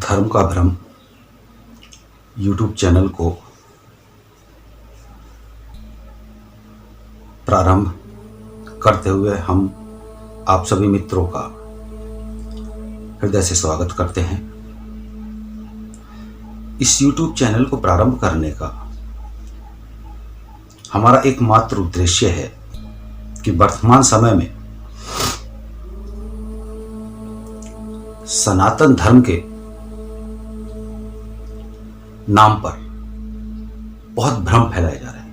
धर्म का भ्रम यूट्यूब चैनल को प्रारंभ करते हुए हम आप सभी मित्रों का हृदय से स्वागत करते हैं। इस यूट्यूब चैनल को प्रारंभ करने का हमारा एकमात्र उद्देश्य है कि वर्तमान समय में सनातन धर्म के नाम पर बहुत भ्रम फैलाए जा रहे हैं।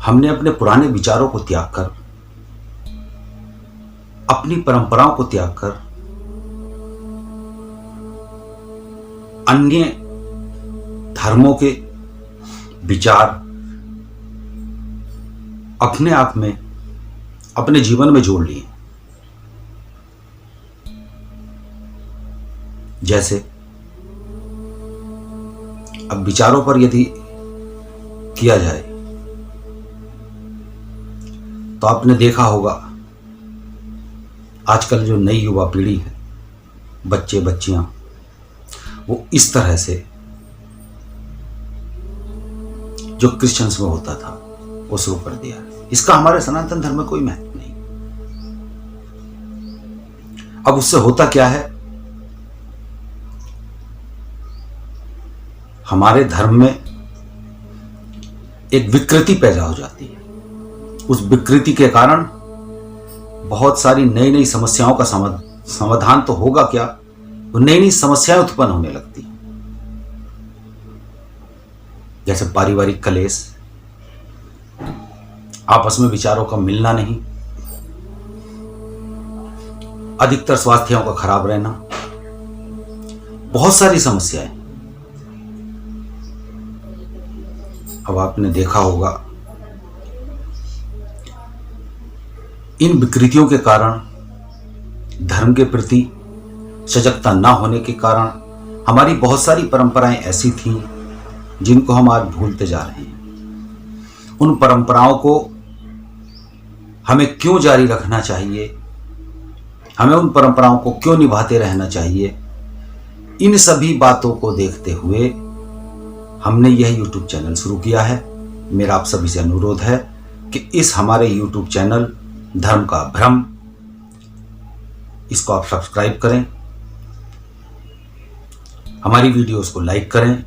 हमने अपने पुराने विचारों को त्याग कर, अपनी परंपराओं को त्याग कर अन्य धर्मों के विचार अपने आप में, अपने जीवन में जोड़ लिए। जैसे अब विचारों पर यदि किया जाए तो आपने देखा होगा आजकल जो नई युवा पीढ़ी है, बच्चे बच्चियां, वो इस तरह से जो क्रिश्चियंस में होता था वो शुरू कर दिया है। इसका हमारे सनातन धर्म में कोई महत्व नहीं। अब उससे होता क्या है, हमारे धर्म में एक विकृति पैदा हो जाती है। उस विकृति के कारण बहुत सारी नई नई समस्याओं का समाधान तो होगा क्या, वो नई नई समस्याएं उत्पन्न होने लगती हैं। जैसे पारिवारिक कलेश, आपस में विचारों का मिलना नहीं, अधिकतर स्वास्थ्यों का खराब रहना, बहुत सारी समस्याएं। अब आपने देखा होगा इन विकृतियों के कारण, धर्म के प्रति सजगता न होने के कारण हमारी बहुत सारी परंपराएं ऐसी थीं जिनको हम आज भूलते जा रहे हैं। उन परंपराओं को हमें क्यों जारी रखना चाहिए, हमें उन परंपराओं को क्यों निभाते रहना चाहिए, इन सभी बातों को देखते हुए हमने यह YouTube चैनल शुरू किया है। मेरा आप सभी से अनुरोध है कि इस हमारे YouTube चैनल धर्म का भ्रम, इसको आप सब्सक्राइब करें, हमारी वीडियोस को लाइक करें,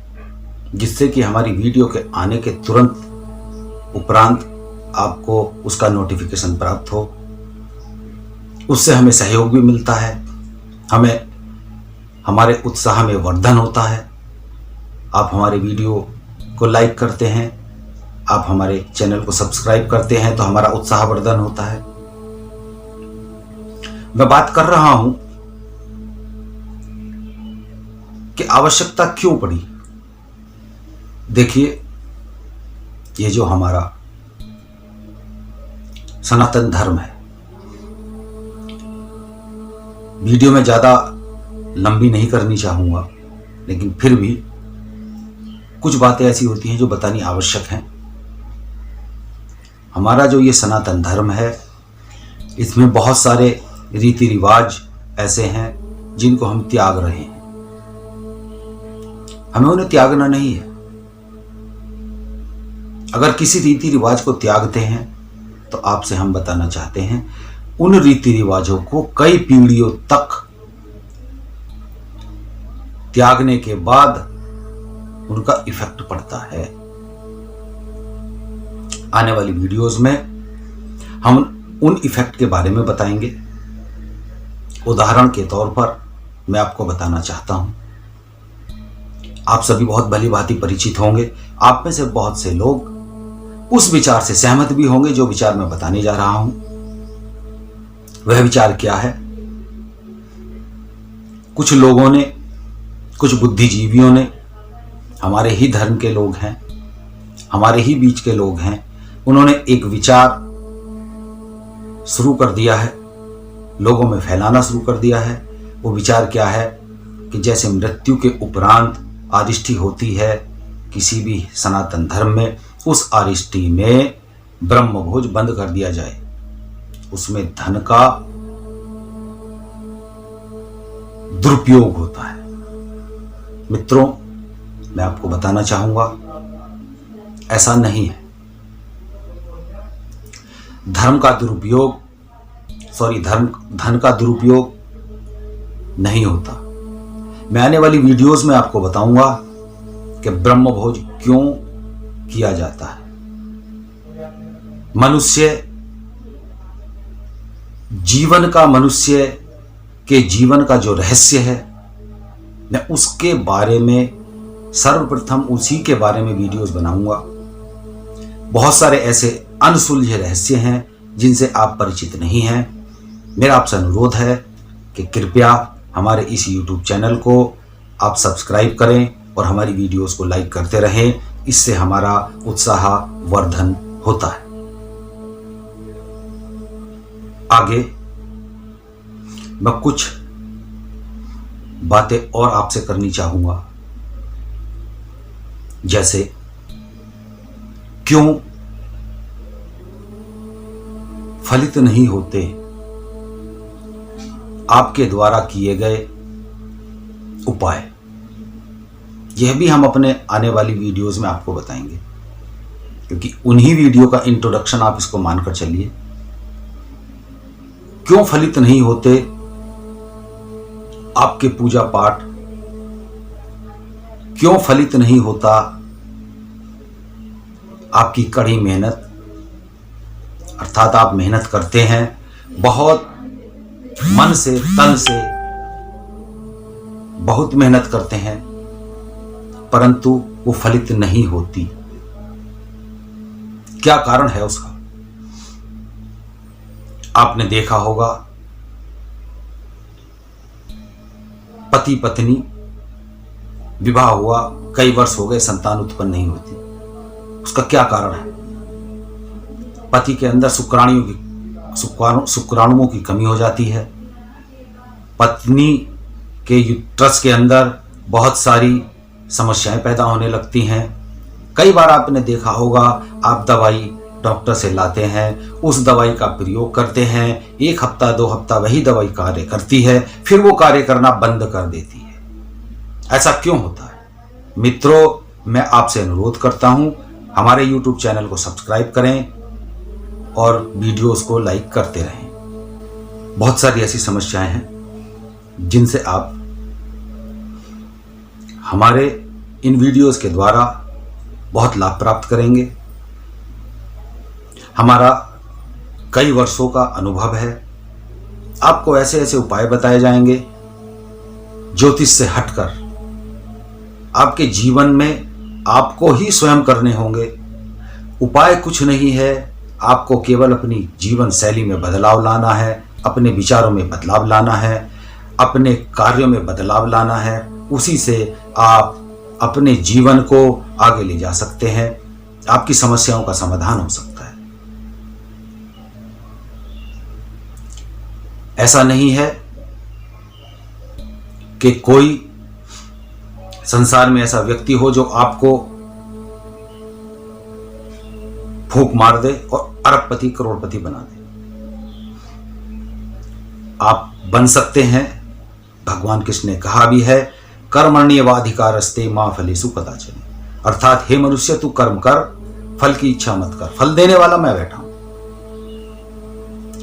जिससे कि हमारी वीडियो के आने के तुरंत उपरांत आपको उसका नोटिफिकेशन प्राप्त हो। उससे हमें सहयोग भी मिलता है, हमें हमारे उत्साह में वर्धन होता है। आप हमारे वीडियो को लाइक करते हैं, आप हमारे चैनल को सब्सक्राइब करते हैं तो हमारा उत्साह वर्धन होता है। मैं बात कर रहा हूं कि आवश्यकता क्यों पड़ी। देखिए, ये जो हमारा सनातन धर्म है, वीडियो में ज्यादा लंबी नहीं करनी चाहूंगा, लेकिन फिर भी कुछ बातें ऐसी होती हैं जो बतानी आवश्यक हैं। हमारा जो ये सनातन धर्म है, इसमें बहुत सारे रीति रिवाज ऐसे हैं जिनको हम त्याग रहे हैं। हमें उन्हें त्यागना नहीं है। अगर किसी रीति रिवाज को त्यागते हैं तो आपसे हम बताना चाहते हैं, उन रीति रिवाजों को कई पीढ़ियों तक त्यागने के बाद उनका इफेक्ट पड़ता है। आने वाली वीडियोस में हम उन इफेक्ट के बारे में बताएंगे। उदाहरण के तौर पर मैं आपको बताना चाहता हूं, आप सभी बहुत भली भांति परिचित होंगे, आप में से बहुत से लोग उस विचार से सहमत भी होंगे जो विचार मैं बताने जा रहा हूं। वह विचार क्या है? कुछ लोगों ने, कुछ बुद्धिजीवियों ने, हमारे ही धर्म के लोग हैं, हमारे ही बीच के लोग हैं, उन्होंने एक विचार शुरू कर दिया है, लोगों में फैलाना शुरू कर दिया है। वो विचार क्या है कि जैसे मृत्यु के उपरांत आरिष्टि होती है किसी भी सनातन धर्म में, उस आरिष्टि में ब्रह्मभोज बंद कर दिया जाए, उसमें धन का दुरुपयोग होता है। मित्रों, मैं आपको बताना चाहूंगा, ऐसा नहीं है। धन का दुरुपयोग नहीं होता। मैं आने वाली वीडियोस में आपको बताऊंगा कि ब्रह्मभोज क्यों किया जाता है। मनुष्य के जीवन का जो रहस्य है, मैं उसके बारे में सर्वप्रथम उसी के बारे में वीडियोस बनाऊंगा। बहुत सारे ऐसे अनसुलझे रहस्य हैं जिनसे आप परिचित नहीं हैं। मेरा आपसे अनुरोध है कि कृपया हमारे इस YouTube चैनल को आप सब्सक्राइब करें और हमारी वीडियोस को लाइक करते रहें। इससे हमारा उत्साह वर्धन होता है। आगे मैं कुछ बातें और आपसे करनी चाहूंगा, जैसे क्यों फलित नहीं होते आपके द्वारा किए गए उपाय। यह भी हम अपने आने वाली वीडियोस में आपको बताएंगे, क्योंकि उन्हीं वीडियो का इंट्रोडक्शन आप इसको मानकर चलिए। क्यों फलित नहीं होते आपके पूजा पाठ, क्यों फलित नहीं होता आपकी कड़ी मेहनत, अर्थात आप मेहनत करते हैं बहुत मन से, तन से बहुत मेहनत करते हैं, परंतु वो फलित नहीं होती। क्या कारण है उसका? आपने देखा होगा, पति पत्नी विवाह हुआ, कई वर्ष हो गए, संतान उत्पन्न नहीं होती। उसका क्या कारण है? पति के अंदर शुक्राणुओं की कमी हो जाती है। पत्नी के यूट्रस के अंदर बहुत सारी समस्याएं पैदा होने लगती हैं। कई बार आपने देखा होगा, आप दवाई डॉक्टर से लाते हैं, उस दवाई का प्रयोग करते हैं, 1 हफ्ता 2 हफ्ता वही दवाई कार्य करती है, फिर वो कार्य करना बंद कर देती है। ऐसा क्यों होता है? मित्रों, मैं आपसे अनुरोध करता हूं, हमारे YouTube चैनल को सब्सक्राइब करें और वीडियोस को लाइक करते रहें। बहुत सारी ऐसी समस्याएं हैं जिनसे आप हमारे इन वीडियोस के द्वारा बहुत लाभ प्राप्त करेंगे। हमारा कई वर्षों का अनुभव है। आपको ऐसे ऐसे उपाय बताए जाएंगे ज्योतिष से हटकर, आपके जीवन में आपको ही स्वयं करने होंगे। उपाय कुछ नहीं है, आपको केवल अपनी जीवन शैली में बदलाव लाना है, अपने विचारों में बदलाव लाना है, अपने कार्यों में बदलाव लाना है। उसी से आप अपने जीवन को आगे ले जा सकते हैं, आपकी समस्याओं का समाधान हो सकता है। ऐसा नहीं है कि कोई संसार में ऐसा व्यक्ति हो जो आपको फूंक मार दे और अरबपति करोड़पति बना दे। आप बन सकते हैं। भगवान कृष्ण ने कहा भी है, कर्मण्येवाधिकारस्ते मा फलेषु कदाचन। अर्थात हे मनुष्य, तू कर्म कर, फल की इच्छा मत कर, फल देने वाला मैं बैठा हूं।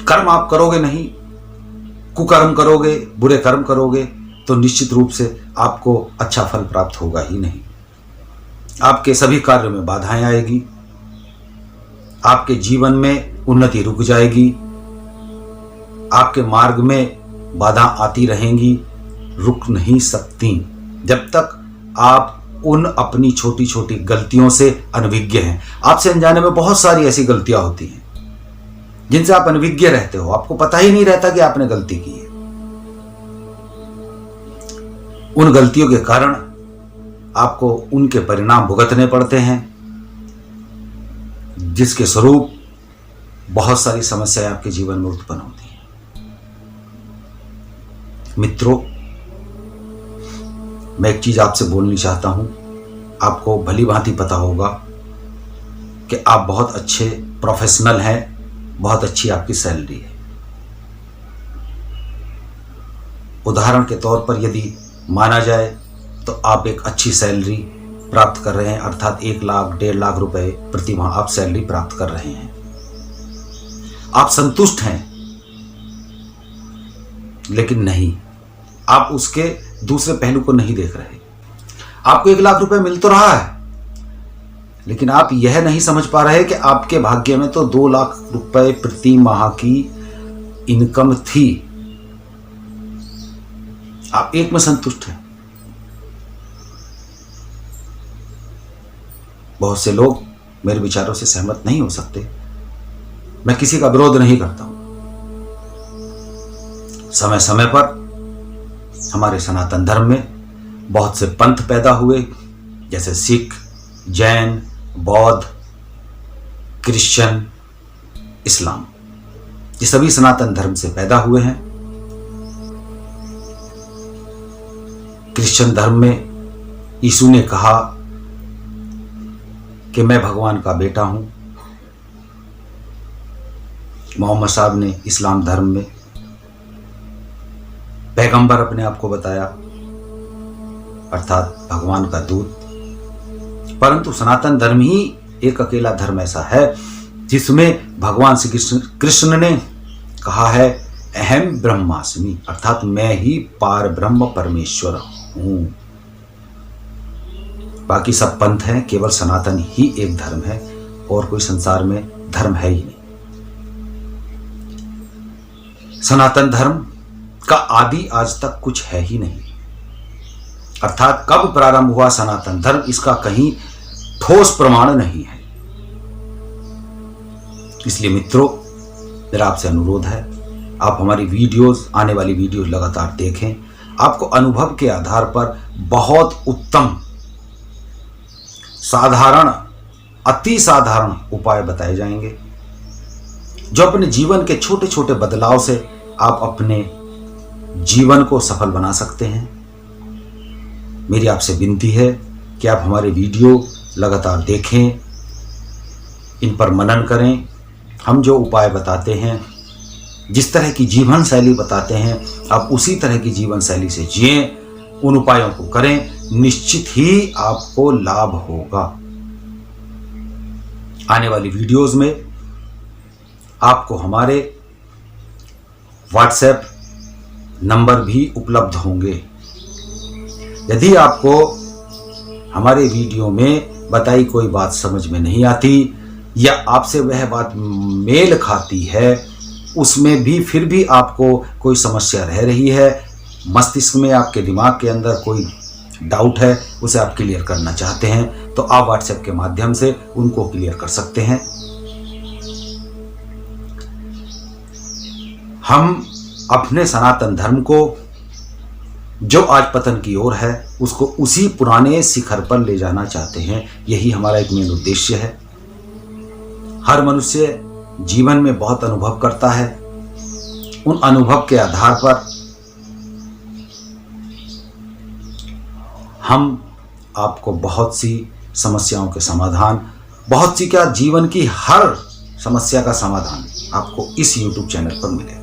कर्म आप करोगे नहीं, कुकर्म करोगे, बुरे कर्म करोगे, तो निश्चित रूप से आपको अच्छा फल प्राप्त होगा ही नहीं। आपके सभी कार्यों में बाधाएं आएगी, आपके जीवन में उन्नति रुक जाएगी, आपके मार्ग में बाधा आती रहेंगी, रुक नहीं सकती जब तक आप उन अपनी छोटी छोटी गलतियों से अनभिज्ञ हैं। आपसे अनजाने में बहुत सारी ऐसी गलतियां होती हैं जिनसे आप अनभिज्ञ रहते हो, आपको पता ही नहीं रहता कि आपने गलती की है। उन गलतियों के कारण आपको उनके परिणाम भुगतने पड़ते हैं, जिसके स्वरूप बहुत सारी समस्याएं आपके जीवन में उत्पन्न होती हैं। मित्रों, मैं एक चीज आपसे बोलनी चाहता हूं। आपको भली भांति पता होगा कि आप बहुत अच्छे प्रोफेशनल हैं, बहुत अच्छी आपकी सैलरी है, उदाहरण के तौर पर यदि माना जाए तो आप एक अच्छी सैलरी प्राप्त कर रहे हैं, अर्थात 1 लाख 1.5 लाख रुपए प्रति माह आप सैलरी प्राप्त कर रहे हैं। आप संतुष्ट हैं, लेकिन नहीं, आप उसके दूसरे पहलू को नहीं देख रहे। आपको 1 लाख रुपए मिल तो रहा है, लेकिन आप यह नहीं समझ पा रहे कि आपके भाग्य में तो 2 लाख रुपए प्रति माह की इनकम थी। आप एक में संतुष्ट हैं। बहुत से लोग मेरे विचारों से सहमत नहीं हो सकते। मैं किसी का विरोध नहीं करता हूं। समय समय पर हमारे सनातन धर्म में बहुत से पंथ पैदा हुए, जैसे सिख, जैन, बौद्ध, क्रिश्चियन, इस्लाम। ये सभी सनातन धर्म से पैदा हुए हैं। क्रिश्चियन धर्म में यीशु ने कहा कि मैं भगवान का बेटा हूं। मोहम्मद साहब ने इस्लाम धर्म में पैगंबर अपने आप को बताया, अर्थात भगवान का दूत। परंतु सनातन धर्म ही एक अकेला धर्म ऐसा है जिसमें भगवान श्री कृष्ण ने कहा है अहम ब्रह्मास्मि, अर्थात मैं ही पार ब्रह्म परमेश्वर हूं। बाकी सब पंथ हैं, केवल सनातन ही एक धर्म है और कोई संसार में धर्म है ही नहीं। सनातन धर्म का आदि आज तक कुछ है ही नहीं, अर्थात कब प्रारंभ हुआ सनातन धर्म, इसका कहीं ठोस प्रमाण नहीं है। इसलिए मित्रों, मेरा आपसे अनुरोध है, आप हमारी वीडियोस, आने वाली वीडियोस लगातार देखें। आपको अनुभव के आधार पर बहुत उत्तम, साधारण, अति साधारण उपाय बताए जाएंगे, जो अपने जीवन के छोटे छोटे बदलाव से आप अपने जीवन को सफल बना सकते हैं। मेरी आपसे विनती है कि आप हमारे वीडियो लगातार देखें, इन पर मनन करें। हम जो उपाय बताते हैं, जिस तरह की जीवन शैली बताते हैं, आप उसी तरह की जीवन शैली से जिएं, उन उपायों को करें, निश्चित ही आपको लाभ होगा। आने वाली वीडियोस में आपको हमारे व्हाट्सएप नंबर भी उपलब्ध होंगे। यदि आपको हमारे वीडियो में बताई कोई बात समझ में नहीं आती या आपसे वह बात मेल खाती है, उसमें भी फिर भी आपको कोई समस्या रह रही है, मस्तिष्क में, आपके दिमाग के अंदर कोई डाउट है, उसे आप क्लियर करना चाहते हैं, तो आप व्हाट्सएप के माध्यम से उनको क्लियर कर सकते हैं। हम अपने सनातन धर्म को, जो आज पतन की ओर है, उसको उसी पुराने शिखर पर ले जाना चाहते हैं। यही हमारा एक मेन उद्देश्य है। हर मनुष्य जीवन में बहुत अनुभव करता है। उन अनुभव के आधार पर हम आपको बहुत सी समस्याओं के समाधान, बहुत सी क्या, जीवन की हर समस्या का समाधान आपको इस YouTube चैनल पर मिलेगा।